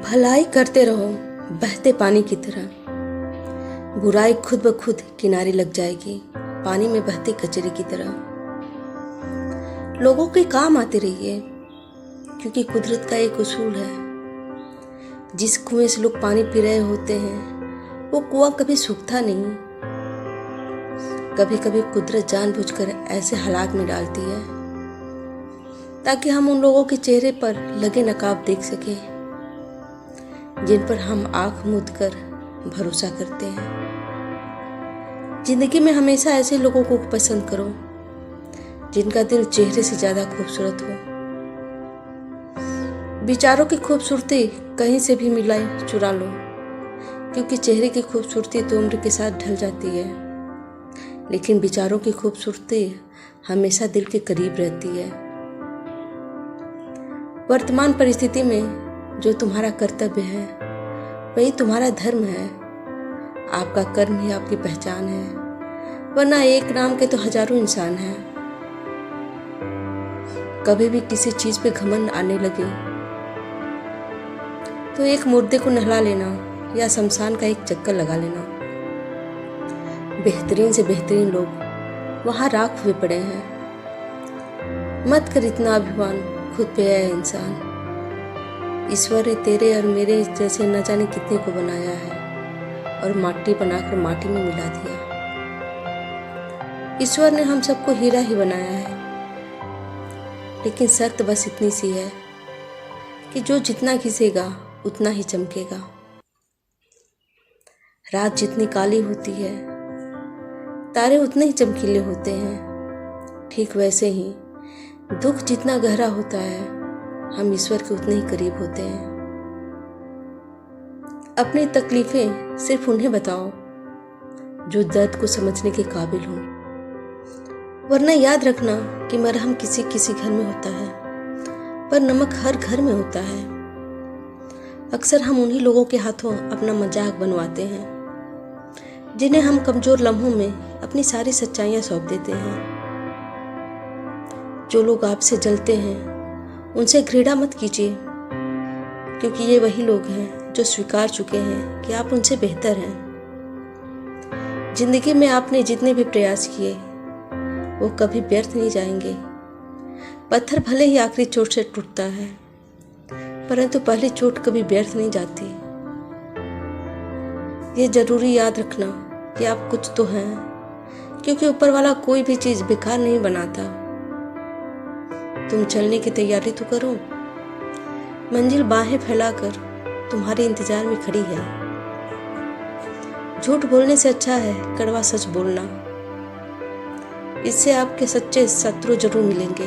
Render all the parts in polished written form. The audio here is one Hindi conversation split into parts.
भलाई करते रहो बहते पानी की तरह, बुराई खुद ब खुद किनारे लग जाएगी पानी में बहते कचरे की तरह। लोगों के काम आते रहिए, क्योंकि कुदरत का एक उसूल है, जिस कुएं से लोग पानी पी रहे होते हैं वो कुआं कभी सूखता नहीं। कभी कभी कुदरत जानबूझकर ऐसे हालात में डालती है ताकि हम उन लोगों के चेहरे पर लगे नकाब देख सकें जिन पर हम आंख मूंद कर भरोसा करते हैं। जिंदगी में हमेशा ऐसे लोगों को पसंद करो जिनका दिल चेहरे से ज्यादा खूबसूरत हो। विचारों की खूबसूरती कहीं से भी मिलाए चुरा लो, क्योंकि चेहरे की खूबसूरती तो उम्र के साथ ढल जाती है, लेकिन विचारों की खूबसूरती हमेशा दिल के करीब रहती है। वर्तमान परिस्थिति में जो तुम्हारा कर्तव्य है वही तुम्हारा धर्म है। आपका कर्म ही आपकी पहचान है, वरना एक नाम के तो हजारों इंसान हैं। कभी भी किसी चीज पे घमंड आने लगे तो एक मुर्दे को नहला लेना या शमशान का एक चक्कर लगा लेना। बेहतरीन से बेहतरीन लोग वहां राख हुए पड़े हैं। मत कर इतना अभिमान खुद पे है इंसान। ईश्वर ने तेरे और मेरे जैसे न जाने कितने को बनाया है और माटी बनाकर माटी में मिला दिया। ईश्वर ने हम सबको हीरा ही बनाया है, लेकिन शर्त बस इतनी सी है कि जो जितना घिसेगा उतना ही चमकेगा। रात जितनी काली होती है तारे उतने ही चमकीले होते हैं। ठीक वैसे ही दुख जितना गहरा होता है हम ईश्वर के उतने ही करीब होते हैं। अपनी तकलीफें सिर्फ उन्हें बताओ जो दर्द को समझने के काबिल हो, वरना याद रखना कि मरहम किसी किसी घर में होता है पर नमक हर घर में होता है। अक्सर हम उन्हीं लोगों के हाथों अपना मजाक बनवाते हैं जिन्हें हम कमजोर लम्हों में अपनी सारी सच्चाइयां सौंप देते हैं। जो लोग आपसे जलते हैं उनसे घृणा मत कीजिए, क्योंकि ये वही लोग हैं जो स्वीकार चुके हैं कि आप उनसे बेहतर हैं। जिंदगी में आपने जितने भी प्रयास किए वो कभी व्यर्थ नहीं जाएंगे। पत्थर भले ही आखिरी चोट से टूटता है, परंतु पहली चोट कभी व्यर्थ नहीं जाती। ये जरूरी याद रखना कि आप कुछ तो हैं, क्योंकि ऊपर वाला कोई भी चीज बेकार नहीं बनाता। तुम चलने की तैयारी तो करो, मंजिल बाहें फैलाकर तुम्हारे इंतजार में खड़ी है। झूठ बोलने से अच्छा है कड़वा सच बोलना। इससे आपके सच्चे शत्रु जरूर मिलेंगे,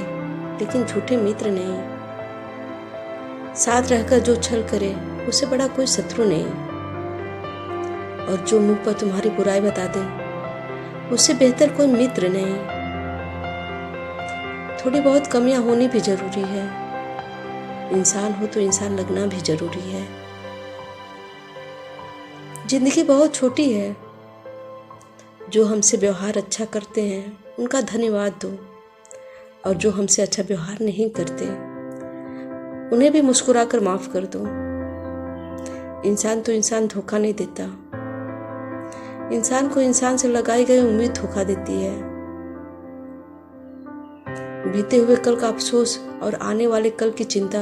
लेकिन झूठे मित्र नहीं। साथ रहकर जो छल करे उससे बड़ा कोई शत्रु नहीं, और जो मुंह पर तुम्हारी बुराई बता दे उससे बेहतर कोई मित्र नहीं। थोड़ी बहुत कमियां होनी भी जरूरी है। इंसान हो तो इंसान लगना भी जरूरी है। जिंदगी बहुत छोटी है। जो हमसे व्यवहार अच्छा करते हैं उनका धन्यवाद दो, और जो हमसे अच्छा व्यवहार नहीं करते उन्हें भी मुस्कुराकर माफ कर दो। इंसान तो इंसान धोखा नहीं देता। इंसान को इंसान से लगाई गई उम्मीद धोखा देती है। बीते हुए कल का अफसोस और आने वाले कल की चिंता,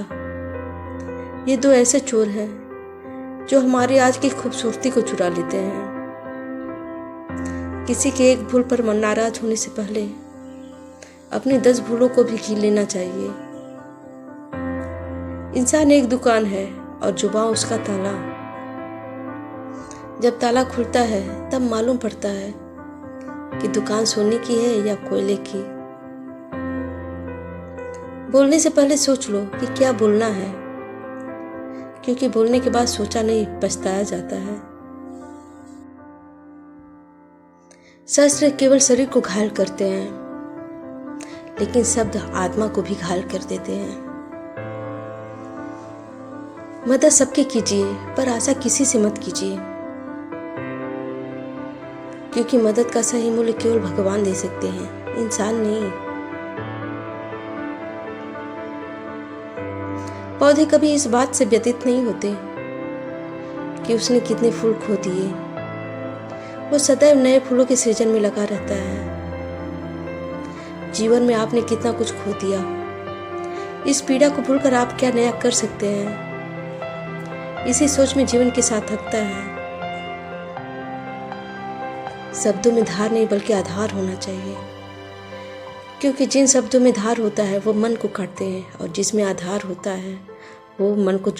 ये दो ऐसे चोर हैं जो हमारी आज की खूबसूरती को चुरा लेते हैं। किसी के एक भूल पर मन नाराज होने से पहले अपनी 10 भूलों को भी गिन लेना चाहिए। इंसान एक दुकान है और जुबान उसका ताला। जब ताला खुलता है तब मालूम पड़ता है कि दुकान सोने की है या कोयले की। बोलने से पहले सोच लो कि क्या बोलना है, क्योंकि बोलने के बाद सोचा नहीं पछताया जाता है। शस्त्र केवल शरीर को घायल करते हैं, लेकिन शब्द आत्मा को भी घायल कर देते हैं। मदद सबके कीजिए, पर आशा किसी से मत कीजिए, क्योंकि मदद का सही मूल्य केवल भगवान दे सकते हैं, इंसान नहीं। पौधे कभी इस बात से व्यतीत नहीं होते कि उसने कितने फूल खो दिए। वो सदैव नए फूलों के सृजन में लगा रहता है। जीवन में आपने कितना कुछ खो दिया। इस पीड़ा को भूलकर आप क्या नया कर सकते हैं? इसी सोच में जीवन के साथ थकता है। शब्दों में धार नहीं बल्कि आधार होना चाहिए, क्योंकि जिन शब्दों में धार होता है वो मन को काटते हैं और जिसमें आधार होता है वो मन को